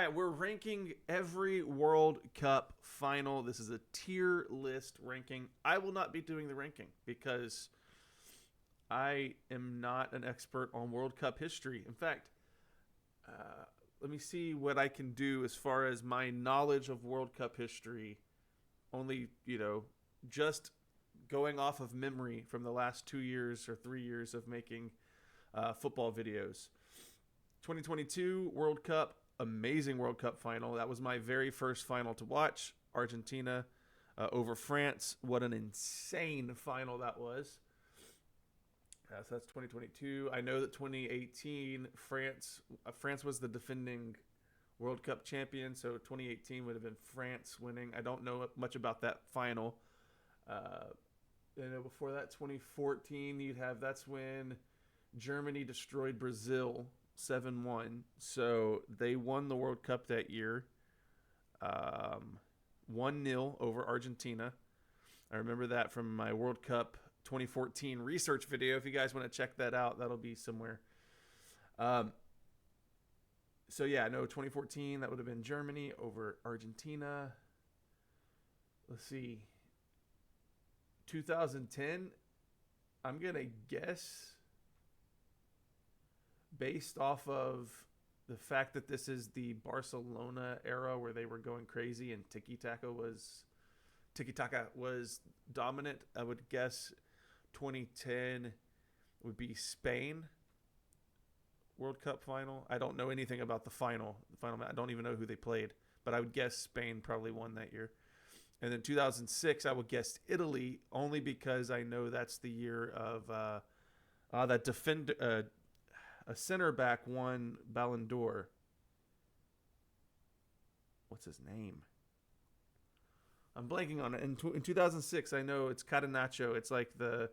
right, we're ranking every World Cup final. This is a tier list ranking. I will not be doing the ranking because I am not an expert on World Cup history. In fact, let me see what I can do as far as my knowledge of World Cup history. Only, just going off of memory from the last 2 years or 3 years of making football videos. 2022 World Cup, amazing World Cup final. That was my very first final to watch. Argentina over France. What an insane final that was. So that's 2022. I know that 2018 France was the defending World Cup champion, so 2018 would have been France winning. I don't know much about that final. Before that, 2014, that's when Germany destroyed Brazil 7-1. So they won the World Cup that year, 1-0 over Argentina. I remember that from my World Cup 2014 research video. If you guys want to check that out, that'll be somewhere. So yeah, no, 2014, that would have been Germany over Argentina. Let's see. 2010, I'm going to guess, based off of the fact that this is the Barcelona era where they were going crazy and tiki-taka was dominant, I would guess 2010 would be Spain World Cup final. I don't know anything about the final. I don't even know who they played, but I would guess Spain probably won that year. And then 2006, I would guess Italy, only because I know that's the year of that defender, a center back won Ballon d'Or. What's his name? I'm blanking on it. In 2006, I know it's Catenaccio. It's like the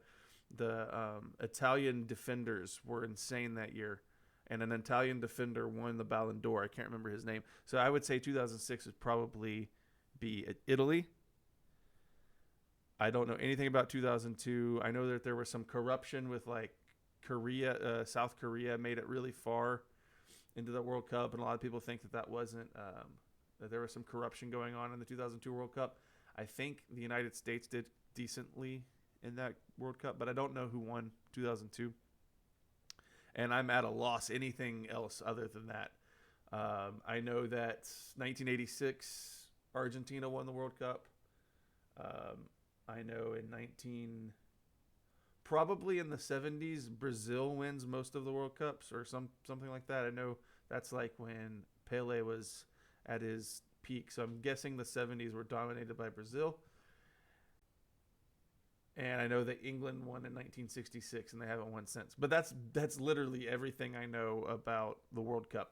Italian defenders were insane that year, and an Italian defender won the Ballon d'Or. I can't remember his name. So I would say 2006 would probably be Italy. I don't know anything about 2002. I know that there was some corruption with like Korea, South Korea made it really far into the World Cup, and a lot of people think that wasn't that there was some corruption going on in the 2002 World Cup. I think the United States did decently in that World Cup, but I don't know who won 2002. And I'm at a loss anything else other than that. I know that 1986 Argentina won the World Cup. I know probably in the 70s, Brazil wins most of the World Cups or something like that. I know that's like when Pele was at his peak. So I'm guessing the 70s were dominated by Brazil. And I know that England won in 1966 and they haven't won since. But that's literally everything I know about the World Cup.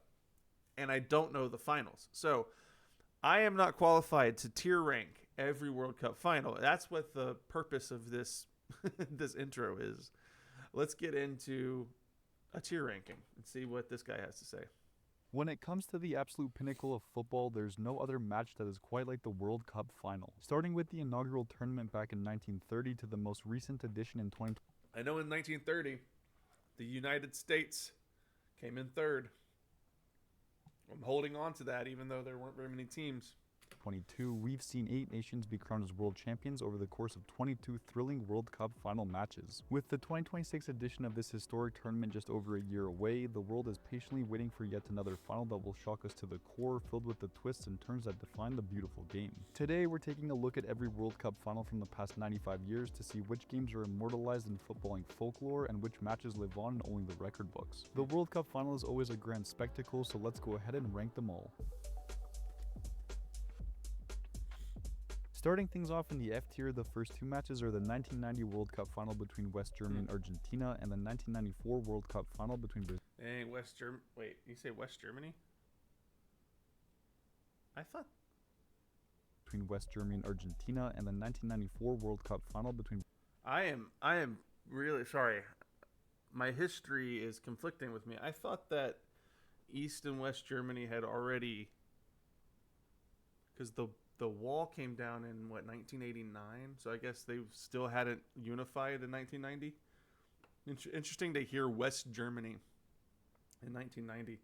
And I don't know the finals. So I am not qualified to tier rank every World Cup final. That's what the purpose of this this intro is. Let's get into a tier ranking and see what this guy has to say. When it comes to the absolute pinnacle of football, there's no other match that is quite like the World Cup final. Starting with the inaugural tournament back in 1930 to the most recent edition in 2020. I know in 1930, the United States came in third. I'm holding on to that even though there weren't very many teams. 2022, we've seen 8 nations be crowned as world champions over the course of 22 thrilling World Cup final matches. With the 2026 edition of this historic tournament just over a year away, the world is patiently waiting for yet another final that will shock us to the core, filled with the twists and turns that define the beautiful game. Today, we're taking a look at every World Cup final from the past 95 years to see which games are immortalized in footballing folklore and which matches live on in only the record books. The World Cup final is always a grand spectacle, so let's go ahead and rank them all. Starting things off in the F tier, the first 2 matches are the 1990 World Cup final between West Germany and Argentina and the 1994 World Cup final between Brazil. Hey, Wait, you say West Germany? I thought between West Germany and Argentina and the 1994 World Cup final between. I am really sorry. My history is conflicting with me. I thought that East and West Germany had already, because the wall came down in 1989, so I guess they still hadn't unified in 1990. Interesting to hear West Germany in 1990.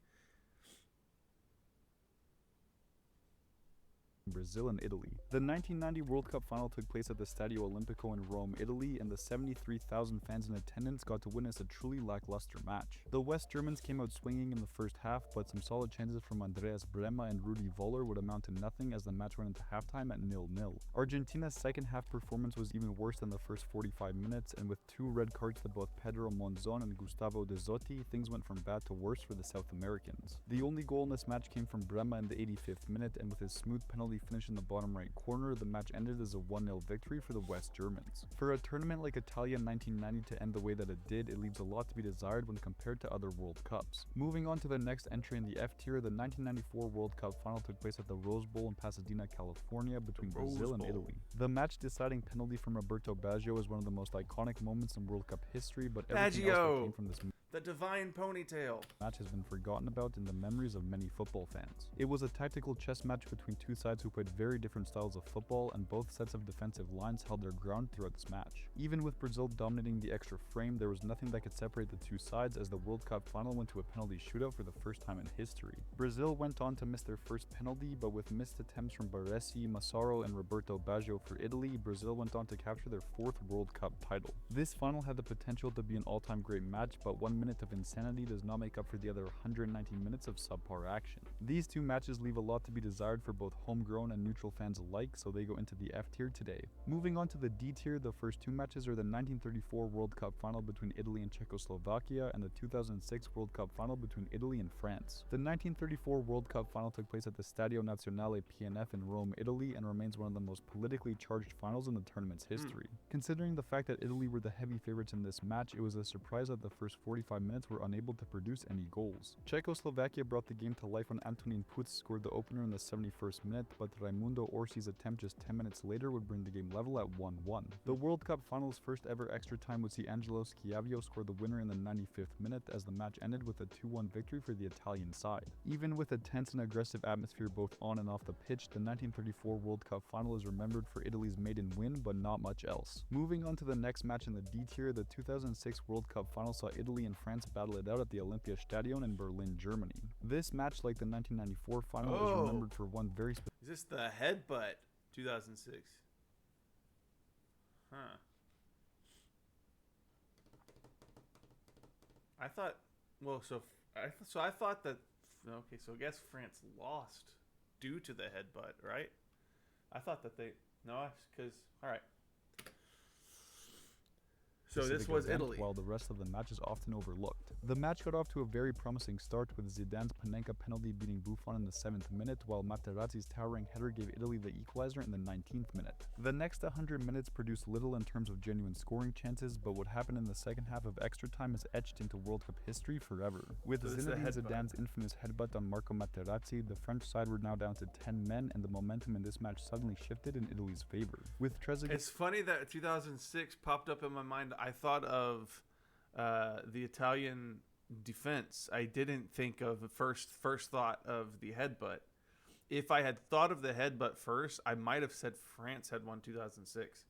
Brazil and Italy. The 1990 World Cup final took place at the Stadio Olimpico in Rome, Italy, and the 73,000 fans in attendance got to witness a truly lackluster match. The West Germans came out swinging in the first half, but some solid chances from Andreas Brehma and Rudi Voller would amount to nothing as the match went into halftime at 0-0. Argentina's second half performance was even worse than the first 45 minutes, and with 2 red cards to both Pedro Monzon and Gustavo De Zotti, things went from bad to worse for the South Americans. The only goal in this match came from Brehma in the 85th minute, and with his smooth penalty finish in the bottom right corner, the match ended as a 1-0 victory for the West Germans. For a tournament like Italia in 1990 to end the way that it did, it leaves a lot to be desired when compared to other World Cups. Moving on to the next entry in the F tier, the 1994 World Cup final took place at the Rose Bowl in Pasadena, California, between Brazil and Italy. The match-deciding penalty from Roberto Baggio is one of the most iconic moments in World Cup history, but everything else that came from this the divine ponytail match has been forgotten about in the memories of many football fans. It was a tactical chess match between two sides who played very different styles of football, and both sets of defensive lines held their ground throughout this match. Even with Brazil dominating the extra frame, there was nothing that could separate the two sides as the World Cup final went to a penalty shootout for the first time in history. Brazil went on to miss their first penalty, but with missed attempts from Baresi, Massaro, and Roberto Baggio for Italy, Brazil went on to capture their 4th World Cup title. This final had the potential to be an all-time great match, but 1 minute of insanity does not make up for the other 190 minutes of subpar action. These two matches leave a lot to be desired for both homegrown and neutral fans alike, so they go into the F tier today. Moving on to the D tier, the first two matches are the 1934 World Cup final between Italy and Czechoslovakia and the 2006 World Cup final between Italy and France. The 1934 World Cup final took place at the Stadio Nazionale PNF in Rome, Italy, and remains one of the most politically charged finals in the tournament's history. Considering the fact that Italy were the heavy favorites in this match, it was a surprise that the first 45 minutes were unable to produce any goals. Czechoslovakia brought the game to life when Antonín Puc scored the opener in the 71st minute, but Raimundo Orsi's attempt just 10 minutes later would bring the game level at 1-1. The World Cup final's first ever extra time would see Angelo Schiavio score the winner in the 95th minute as the match ended with a 2-1 victory for the Italian side. Even with a tense and aggressive atmosphere both on and off the pitch, the 1934 World Cup final is remembered for Italy's maiden win, but not much else. Moving on to the next match in the D tier, the 2006 World Cup final saw Italy and France battle it out at the Olympiastadion in Berlin, Germany. This match, like the 1994 final, is remembered for one very specific. Is this the headbutt 2006? Huh. I thought, well, so I thought that, okay, so I guess France lost due to the headbutt, right? I thought that because, all right. So this was Italy. While the rest of the match is often overlooked. The match got off to a very promising start with Zidane's Panenka penalty beating Buffon in the 7th minute, while Materazzi's towering header gave Italy the equalizer in the 19th minute. The next 100 minutes produced little in terms of genuine scoring chances, but what happened in the second half of extra time is etched into World Cup history forever. With Zinedine Zidane's infamous headbutt on Marco Materazzi, the French side were now down to 10 men, and the momentum in this match suddenly shifted in Italy's favor. With Trezeguet, it's funny that 2006 popped up in my mind. I thought of the Italian defense. I didn't think of first thought of the headbutt. If I had thought of the headbutt first, I might have said France had won 2006.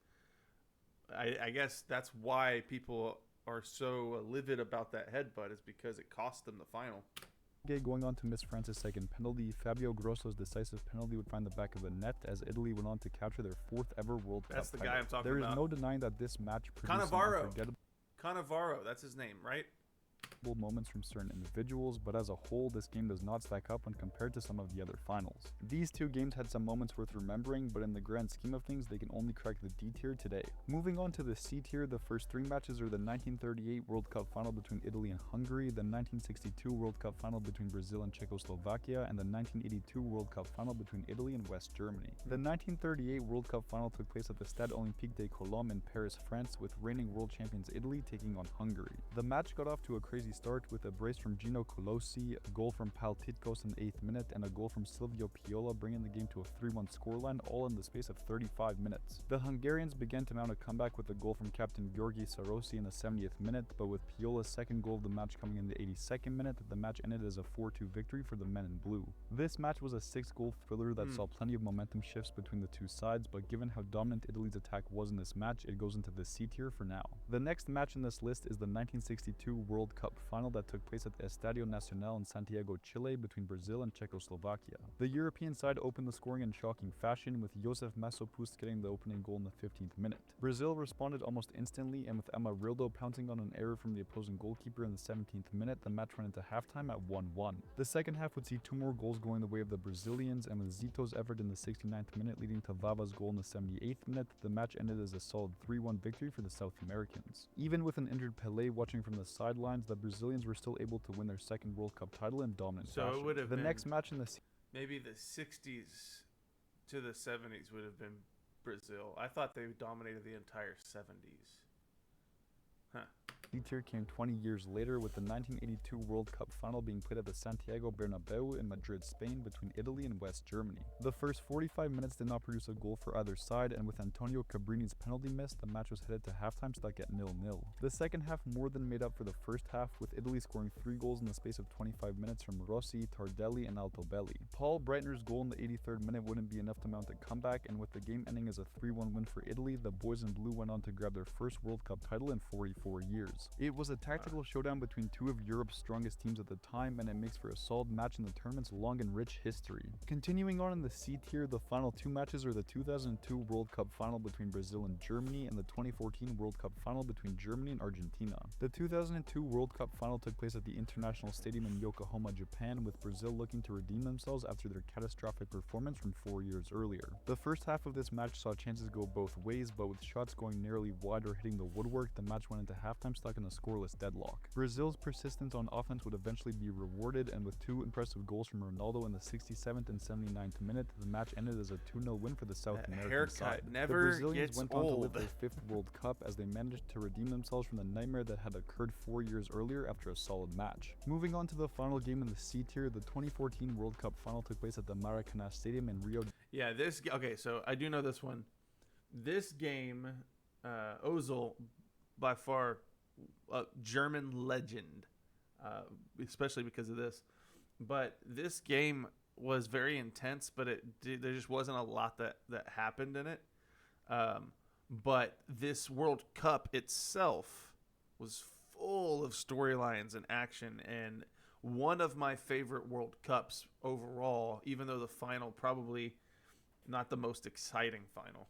I guess that's why people are so livid about that headbutt, is because it cost them the final. Going on to miss France's second penalty, Fabio Grosso's decisive penalty would find the back of the net as Italy went on to capture their 4th ever World Cup That's the title. guy I'm talking There is about. no denying that this match produced Cannavaro, that's his name, right? moments from certain individuals, but as a whole, this game does not stack up when compared to some of the other finals. These two games had some moments worth remembering, but in the grand scheme of things, they can only crack the D tier today. Moving on to the C tier, the first three matches are the 1938 World Cup final between Italy and Hungary, the 1962 World Cup final between Brazil and Czechoslovakia, and the 1982 World Cup final between Italy and West Germany. The 1938 World Cup final took place at the Stade Olympique des Colombes in Paris, France, with reigning world champions Italy taking on Hungary. The match got off to a crazy start with a brace from Gino Colosi, a goal from Pal Titkos in the 8th minute, and a goal from Silvio Piola, bringing the game to a 3-1 scoreline, all in the space of 35 minutes. The Hungarians began to mount a comeback with a goal from captain György Sarosi in the 70th minute, but with Piola's second goal of the match coming in the 82nd minute, the match ended as a 4-2 victory for the men in blue. This match was a 6-goal thriller that saw plenty of momentum shifts between the two sides, but given how dominant Italy's attack was in this match, it goes into the C tier for now. The next match in this list is the 1962 World Cup final that took place at the Estadio Nacional in Santiago, Chile between Brazil and Czechoslovakia. The European side opened the scoring in shocking fashion, with Josef Masopust getting the opening goal in the 15th minute. Brazil responded almost instantly, and with Amarildo pouncing on an error from the opposing goalkeeper in the 17th minute, the match went into halftime at 1-1. The second half would see 2 more goals going the way of the Brazilians, and with Zito's effort in the 69th minute leading to Vava's goal in the 78th minute, the match ended as a solid 3-1 victory for the South Americans. Even with an injured Pelé watching from the sidelines, the Brazilians were still able to win their second World Cup title in dominant fashion. So it would have the been next match in the maybe the 60s to the 70s would have been Brazil. I thought they dominated the entire 70s. Huh. tier came 20 years later, with the 1982 World Cup final being played at the Santiago Bernabeu in Madrid, Spain, between Italy and West Germany. The first 45 minutes did not produce a goal for either side, and with Antonio Cabrini's penalty miss, the match was headed to halftime stuck at 0-0. The second half more than made up for the first half, with Italy scoring 3 goals in the space of 25 minutes from Rossi, Tardelli, and Altobelli. Paul Breitner's goal in the 83rd minute wouldn't be enough to mount a comeback, and with the game ending as a 3-1 win for Italy, the boys in blue went on to grab their first World Cup title in 44 years. It was a tactical showdown between 2 of Europe's strongest teams at the time, and it makes for a solid match in the tournament's long and rich history. Continuing on in the C tier, the final 2 matches are the 2002 World Cup final between Brazil and Germany, and the 2014 World Cup final between Germany and Argentina. The 2002 World Cup final took place at the International Stadium in Yokohama, Japan, with Brazil looking to redeem themselves after their catastrophic performance from 4 years earlier. The first half of this match saw chances go both ways, but with shots going nearly wide or hitting the woodwork, the match went into halftime stuck in a scoreless deadlock. Brazil's persistence on offense would eventually be rewarded, and with 2 impressive goals from Ronaldo in the 67th and 79th minute, the match ended as a 2-0 win for the South American side. The Brazilians went on to live their 5th World Cup as they managed to redeem themselves from the nightmare that had occurred 4 years earlier after a solid match. Moving on to the final game in the C tier, the 2014 World Cup final took place at the Maracanã Stadium in Rio. Yeah, okay, so I do know this one. This game, Ozil, by far, a German legend, especially because of this. But this game was very intense, but there just wasn't a lot that happened in it. But this World Cup itself was full of storylines and action, and one of my favorite World Cups overall, even though the final probably not the most exciting final.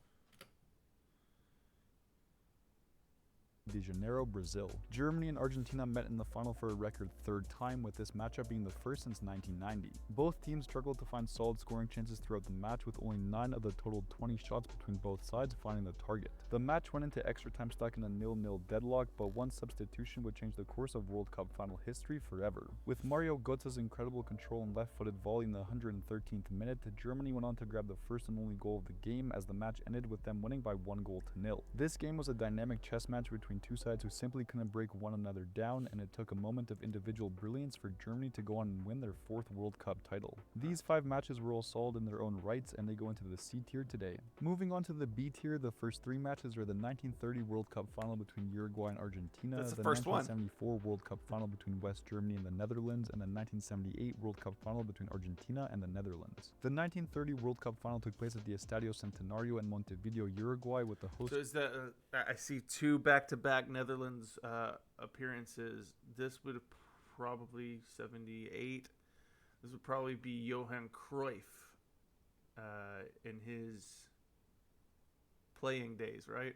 De Janeiro, Brazil. Germany and Argentina met in the final for a record 3rd time, with this matchup being the first since 1990. Both teams struggled to find solid scoring chances throughout the match, with only 9 of the total 20 shots between both sides finding the target. The match went into extra time stuck in a 0-0 deadlock, but one substitution would change the course of World Cup final history forever. With Mario Götze's incredible control and left-footed volley in the 113th minute, Germany went on to grab the first and only goal of the game, as the match ended with them winning by 1-0. This game was a dynamic chess match between 2 sides who simply couldn't break one another down, and it took a moment of individual brilliance for Germany to go on and win their 4th World Cup title. These 5 matches were all solid in their own rights, and they go into the C tier today. Moving on to the B tier, the first 3 matches are the 1930 World Cup final between Uruguay and Argentina, That's the first 1974 World Cup final between West Germany and the Netherlands, and the 1978 World Cup final between Argentina and the Netherlands. The 1930 World Cup final took place at the Estadio Centenario in Montevideo, Uruguay, with the host. So is that I see 2 back-to-back Netherlands appearances. This would probably 78. This would probably be Johan Cruyff in his playing days, right?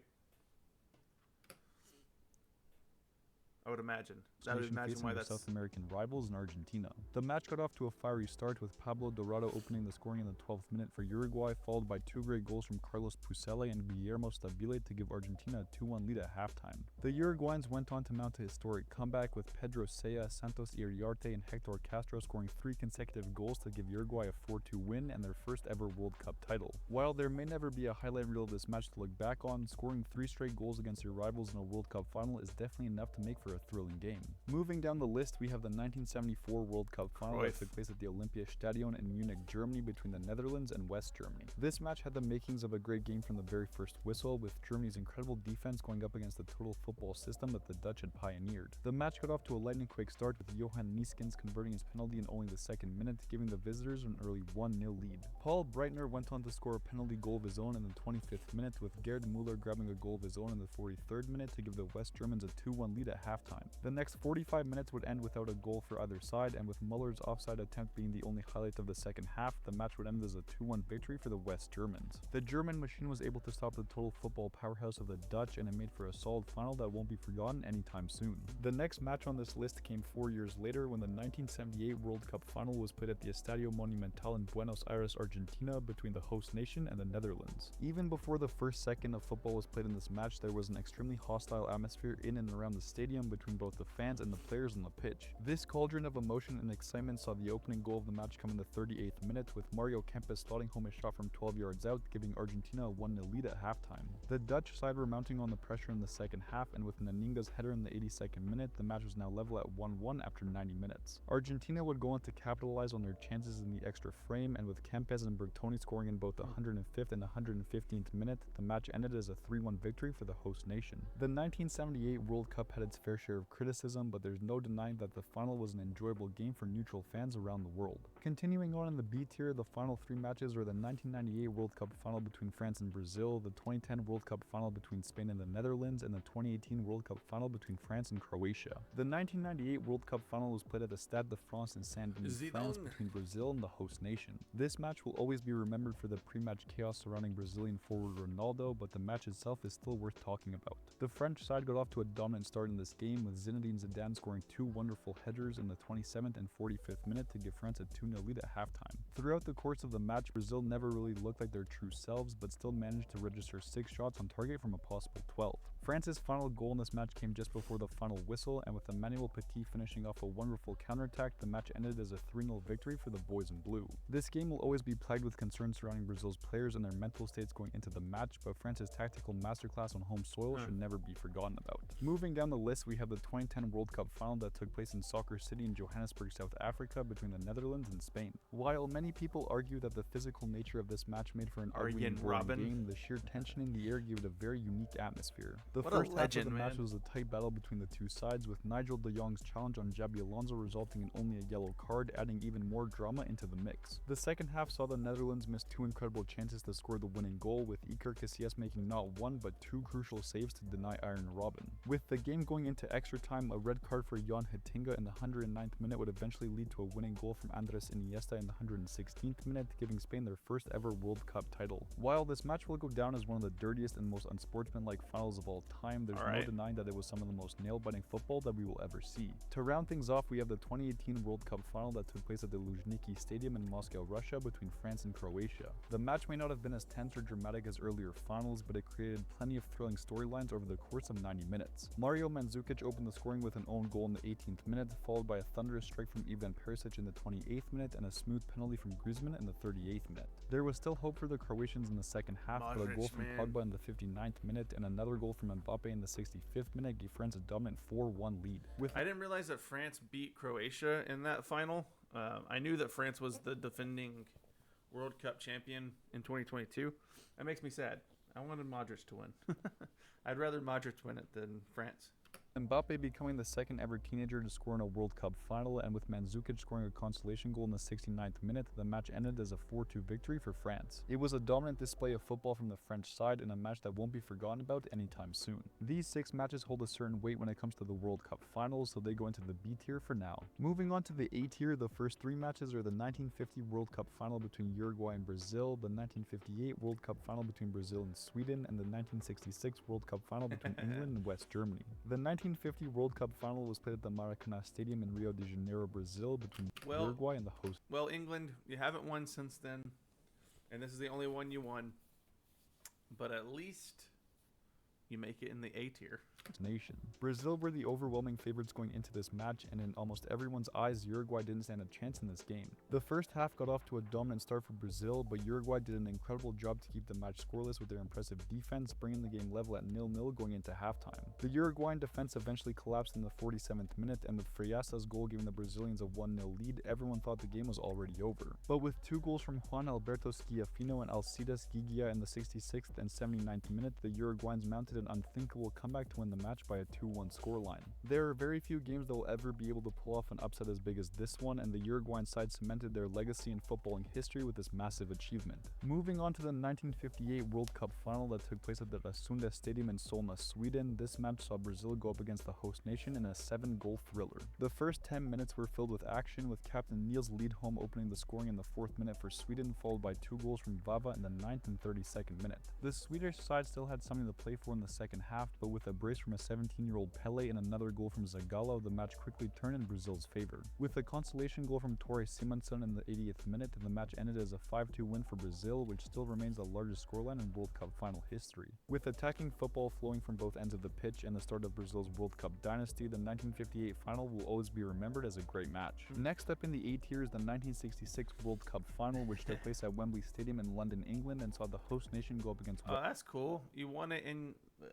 I would imagine. I would imagine why that's South American rivals in Argentina. The match got off to a fiery start, with Pablo Dorado opening the scoring in the 12th minute for Uruguay, followed by 2 great goals from Carlos Pusele and Guillermo Stabile to give Argentina a 2-1 lead at halftime. The Uruguayans went on to mount a historic comeback, with Pedro Sella, Santos Iriarte, and Hector Castro scoring 3 consecutive goals to give Uruguay a 4-2 win and their first ever World Cup title. While there may never be a highlight reel of this match to look back on, scoring 3 straight goals against your rivals in a World Cup final is definitely enough to make for a thrilling game. Moving down the list, we have the 1974 World Cup final that took place at the Olympiastadion in Munich, Germany, between the Netherlands and West Germany. This match had the makings of a great game from the very first whistle, with Germany's incredible defense going up against the total football system that the Dutch had pioneered. The match got off to a lightning quick start, with Johan Neeskens converting his penalty in only the 2nd minute, giving the visitors an early 1-0 lead. Paul Breitner went on to score a penalty goal of his own in the 25th minute, with Gerd Müller grabbing a goal of his own in the 43rd minute to give the West Germans a 2-1 lead at halftime. halftime. The next 45 minutes would end without a goal for either side, and with Muller's offside attempt being the only highlight of the second half, the match would end as a 2-1 victory for the West Germans. The German machine was able to stop the total football powerhouse of the Dutch, and it made for a solid final that won't be forgotten anytime soon. The next match on this list came 4 years later when the 1978 World Cup final was played at the Estadio Monumental in Buenos Aires, Argentina, between the host nation and the Netherlands. Even before the first second of football was played in this match, there was an extremely hostile atmosphere in and around the stadium between both the fans and the players on the pitch. This cauldron of emotion and excitement saw the opening goal of the match come in the 38th minute, with Mario Kempes slotting home a shot from 12 yards out, giving Argentina a 1-0 lead at halftime. The Dutch side were mounting on the pressure in the second half, and with Naninga's header in the 82nd minute, the match was now level at 1-1 after 90 minutes. Argentina would go on to capitalize on their chances in the extra frame, and with Kempes and Bertoni scoring in both the 105th and 115th minute, the match ended as a 3-1 victory for the host nation. The 1978 World Cup had its fair share of criticism, but there's no denying that the final was an enjoyable game for neutral fans around the world. Continuing on in the B tier, the final 3 matches were the 1998 World Cup final between France and Brazil, the 2010 World Cup final between Spain and the Netherlands, and the 2018 World Cup final between France and Croatia. The 1998 World Cup final was played at the Stade de France in Saint-Denis, France, between Brazil and the host nation. This match will always be remembered for the pre-match chaos surrounding Brazilian forward Ronaldo, but the match itself is still worth talking about. The French side got off to a dominant start in this game, with Zinedine Zidane scoring 2 wonderful headers in the 27th and 45th minute to give France a 2-0 lead at halftime. Throughout the course of the match, Brazil never really looked like their true selves, but still managed to register 6 shots on target from a possible 12. France's final goal in this match came just before the final whistle, and with Emmanuel Petit finishing off a wonderful counterattack, the match ended as a 3-0 victory for the boys in blue. This game will always be plagued with concerns surrounding Brazil's players and their mental states going into the match, but France's tactical masterclass on home soil should never be forgotten about. Moving down the list, we have the 2010 World Cup final that took place in Soccer City in Johannesburg, South Africa, between the Netherlands and Spain. While many people argue that the physical nature of this match made for an ugly and boring game, the sheer tension in the air gave it a very unique atmosphere. The first half of the match was a tight battle between the two sides, with Nigel de Jong's challenge on Xabi Alonso resulting in only a yellow card, adding even more drama into the mix. The second half saw the Netherlands miss 2 incredible chances to score the winning goal, with Iker Casillas making not 1 but 2 crucial saves to deny Arjen Robben. With the game going into extra time, a red card for Jan Heitinga in the 109th minute would eventually lead to a winning goal from Andres Iniesta in the 116th minute, giving Spain their first ever World Cup title. While this match will go down as one of the dirtiest and most unsportsmanlike finals of all time, there's no denying that it was some of the most nail-biting football that we will ever see. To round things off, we have the 2018 World Cup final that took place at the Luzhniki Stadium in Moscow, Russia, between France and Croatia. The match may not have been as tense or dramatic as earlier finals, but it created plenty of thrilling storylines over the course of 90 minutes. Mario Mandzukic opened the scoring with an own goal in the 18th minute, followed by a thunderous strike from Ivan Perisic in the 28th minute and a smooth penalty from Griezmann in the 38th minute. There was still hope for the Croatians in the second half, but a goal from Pogba in the 59th minute and another goal from Mbappe in the 65th minute gave France a dominant 4-1 lead. I didn't realize that France beat Croatia in that final. I knew that France was the defending World Cup champion in 2022. That makes me sad. I wanted Modric to win. I'd rather Modric win it than France. Mbappe becoming the second ever teenager to score in a World Cup final, and with Mandzukic scoring a consolation goal in the 69th minute, the match ended as a 4-2 victory for France. It was a dominant display of football from the French side in a match that won't be forgotten about anytime soon. These 6 matches hold a certain weight when it comes to the World Cup finals, so they go into the B tier for now. Moving on to the A tier, the first 3 matches are the 1950 World Cup final between Uruguay and Brazil, the 1958 World Cup final between Brazil and Sweden, and the 1966 World Cup final between England and West Germany. The 1950 World Cup final was played at the Maracanã Stadium in Rio de Janeiro, Brazil, between Uruguay and the host. Well, England, you haven't won since then, and this is the only one you won. But at least you make it in the A tier. Nation. Brazil were the overwhelming favorites going into this match, and in almost everyone's eyes, Uruguay didn't stand a chance in this game. The first half got off to a dominant start for Brazil, but Uruguay did an incredible job to keep the match scoreless with their impressive defense, bringing the game level at 0-0 going into halftime. The Uruguayan defense eventually collapsed in the 47th minute, and with Friasa's goal giving the Brazilians a 1-0 lead, everyone thought the game was already over. But with 2 goals from Juan Alberto Schiaffino and Alcides Gigia in the 66th and 79th minute, the Uruguayans mounted an unthinkable comeback to win the match by a 2-1 scoreline. There are very few games that will ever be able to pull off an upset as big as this one, and the Uruguayan side cemented their legacy in footballing history with this massive achievement. Moving on to the 1958 World Cup final that took place at the Rasunda Stadium in Solna, Sweden, this match saw Brazil go up against the host nation in a 7-goal thriller. The first 10 minutes were filled with action, with Captain Niels Lidholm opening the scoring in the 4th minute for Sweden, followed by 2 goals from Vava in the 9th and 32nd minute. The Swedish side still had something to play for in the second half, but with a brace from a 17-year-old Pele and another goal from Zagallo, the match quickly turned in Brazil's favor. With a consolation goal from Torre Simonsen in the 80th minute, the match ended as a 5-2 win for Brazil, which still remains the largest scoreline in World Cup final history. With attacking football flowing from both ends of the pitch and the start of Brazil's World Cup dynasty, the 1958 final will always be remembered as a great match. Next up in the A tier is the 1966 World Cup final, which took place at Wembley Stadium in London, England, and saw the host nation go up against Oh, that's cool. You won it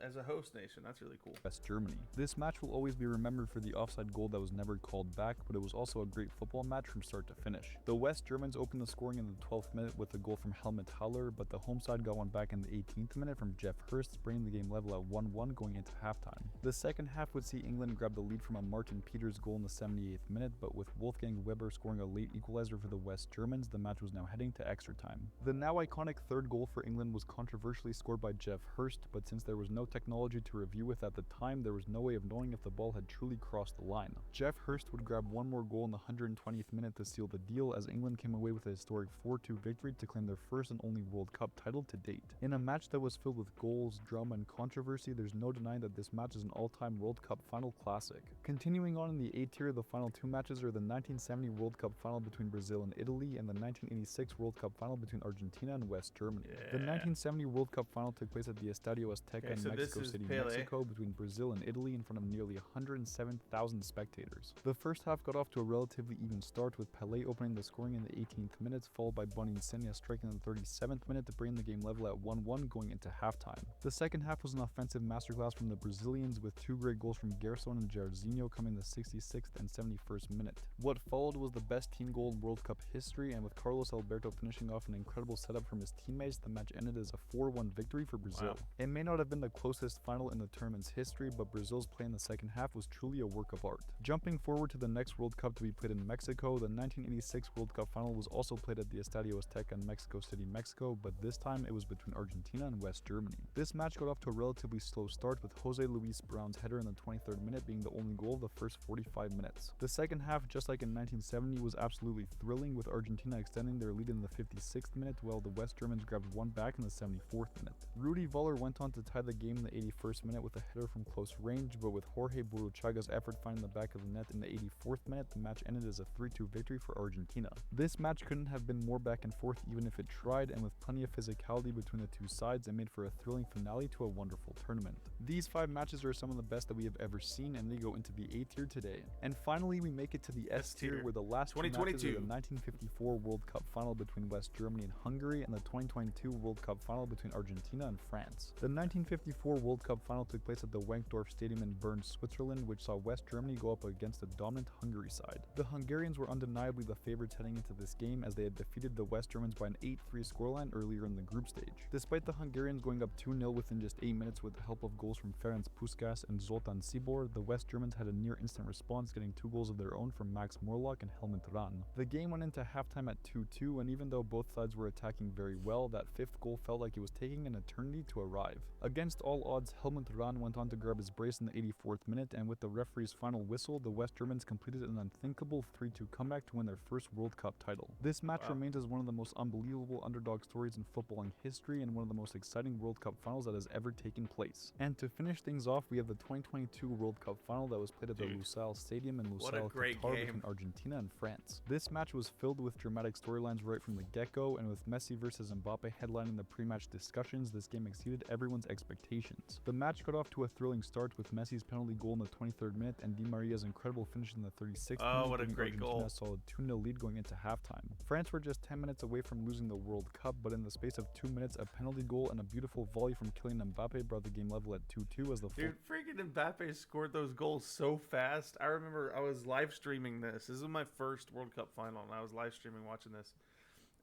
as a host nation. That's really cool. West Germany. This match will always be remembered for the offside goal that was never called back, but it was also a great football match from start to finish. The West Germans opened the scoring in the 12th minute with a goal from Helmut Haller, but the home side got one back in the 18th minute from Jeff Hurst, bringing the game level at 1-1 going into halftime. The second half would see England grab the lead from a Martin Peters goal in the 78th minute, but with Wolfgang Weber scoring a late equalizer for the West Germans, the match was now heading to extra time. The now iconic third goal for England was controversially scored by Jeff Hurst, but since there was no technology to review with at the time, there was no way of knowing if the ball had truly crossed the line. Jeff Hurst would grab one more goal in the 120th minute to seal the deal, as England came away with a historic 4-2 victory to claim their first and only World Cup title to date. In a match that was filled with goals, drama, and controversy, there's no denying that this match is an all-time World Cup final classic. Continuing on in the A tier, the final two matches are the 1970 World Cup final between Brazil and Italy and the 1986 World Cup final between Argentina and West Germany. The 1970 World Cup final took place at the Estadio Azteca in Mexico City, Mexico, between Brazil and Italy in front of nearly 107,000 spectators. The first half got off to a relatively even start, with Pelé opening the scoring in the 18th minute, followed by Boninsenha striking in the 37th minute to bring the game level at 1-1 going into halftime. The second half was an offensive masterclass from the Brazilians, with two great goals from Gerson and Jairzinho coming in the 66th and 71st minute. What followed was the best team goal in World Cup history, and with Carlos Alberto finishing off an incredible setup from his teammates, the match ended as a 4-1 victory for Brazil. Wow. It may not have been the closest final in the tournament's history, but Brazil's play in the second half was truly a work of art. Jumping forward to the next World Cup to be played in Mexico, the 1986 World Cup final was also played at the Estadio Azteca in Mexico City, Mexico, but this time it was between Argentina and West Germany. This match got off to a relatively slow start, with Jose Luis Brown's header in the 23rd minute being the only goal of the first 45 minutes. The second half, just like in 1970, was absolutely thrilling, with Argentina extending their lead in the 56th minute, while the West Germans grabbed one back in the 74th minute. Rudi Voller went on to tie the game in the 81st minute with a header from close range, but with Jorge Burruchaga's effort finding the back of the net in the 84th minute, the match ended as a 3-2 victory for Argentina. This match couldn't have been more back and forth even if it tried, and with plenty of physicality between the two sides, it made for a thrilling finale to a wonderful tournament. These 5 matches are some of the best that we have ever seen, and they go into the A tier today. And finally, we make it to the S tier, where the last two matches are the 1954 World Cup final between West Germany and Hungary, and the 2022 World Cup final between Argentina and France. The 1954 World Cup final took place at the Wankdorf Stadium in Bern, Switzerland, which saw West Germany go up against the dominant Hungary side. The Hungarians were undeniably the favorites heading into this game, as they had defeated the West Germans by an 8-3 scoreline earlier in the group stage. Despite the Hungarians going up 2-0 within just 8 minutes with the help of goals from Ferenc Puskás and Zoltán Csibor, the West Germans had a near instant response, getting 2 goals of their own from Max Morlock and Helmut Rahn. The game went into halftime at 2-2, and even though both sides were attacking very well, that 5th goal felt like it was taking an eternity to arrive. Against all odds, Helmut Rahn went on to grab his brace in the 84th minute, and with the referee's final whistle, the West Germans completed an unthinkable 3-2 comeback to win their first World Cup title. This match remains as one of the most unbelievable underdog stories in footballing history, and one of the most exciting World Cup finals that has ever taken place. And to finish things off, we have the 2022 World Cup final that was played at the Lusail Stadium in Lusail, Qatar, between Argentina and France. This match was filled with dramatic storylines right from the get-go, and with Messi versus Mbappe headlining the pre-match discussions, this game exceeded everyone's expectations. The match got off to a thrilling start, with Messi's penalty goal in the 23rd minute and Di Maria's incredible finish in the 36th minute. Oh, what a great Argentina goal. a solid 2-0 lead going into halftime. France were just 10 minutes away from losing the World Cup, but in the space of 2 minutes, a penalty goal and a beautiful volley from Kylian Mbappe brought the game level at 2-2 as the Dude, freaking Mbappe scored those goals so fast. I remember I was live streaming this. This was my first World Cup final, and I was live streaming watching this.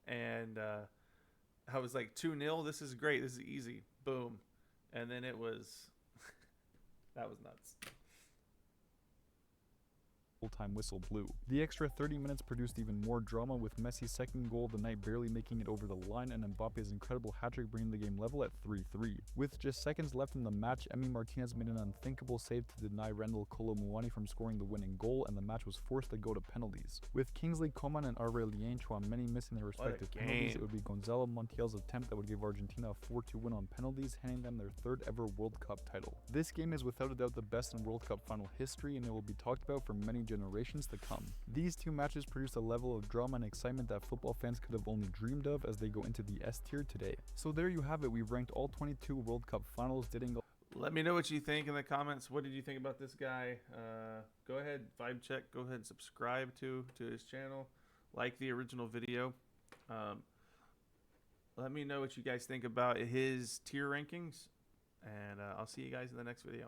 And I was like, 2-0, this is great. This is easy. Boom. And then it was That was nuts. Full-time whistle blew. The extra 30 minutes produced even more drama, with Messi's second goal of the night barely making it over the line and Mbappe's incredible hat-trick bringing the game level at 3-3. With just seconds left in the match, Emi Martinez made an unthinkable save to deny Randall Kolo Muani from scoring the winning goal, and the match was forced to go to penalties. With Kingsley Coman and Aurelien Tchouameni missing their respective penalties, it would be Gonzalo Montiel's attempt that would give Argentina a 4-2 win on penalties, handing them their third ever World Cup title. This game is without a doubt the best in World Cup final history, and it will be talked about for many generations to come. These two matches produced a level of drama and excitement that football fans could have only dreamed of as they go into the S tier today. So there you have it, we've ranked all 22 World Cup finals, Let me know what you think in the comments. What did you think about this guy? Go ahead, vibe check. Go ahead and subscribe to his channel. Like the original video. Let me know what you guys think about his tier rankings. And I'll see you guys in the next video.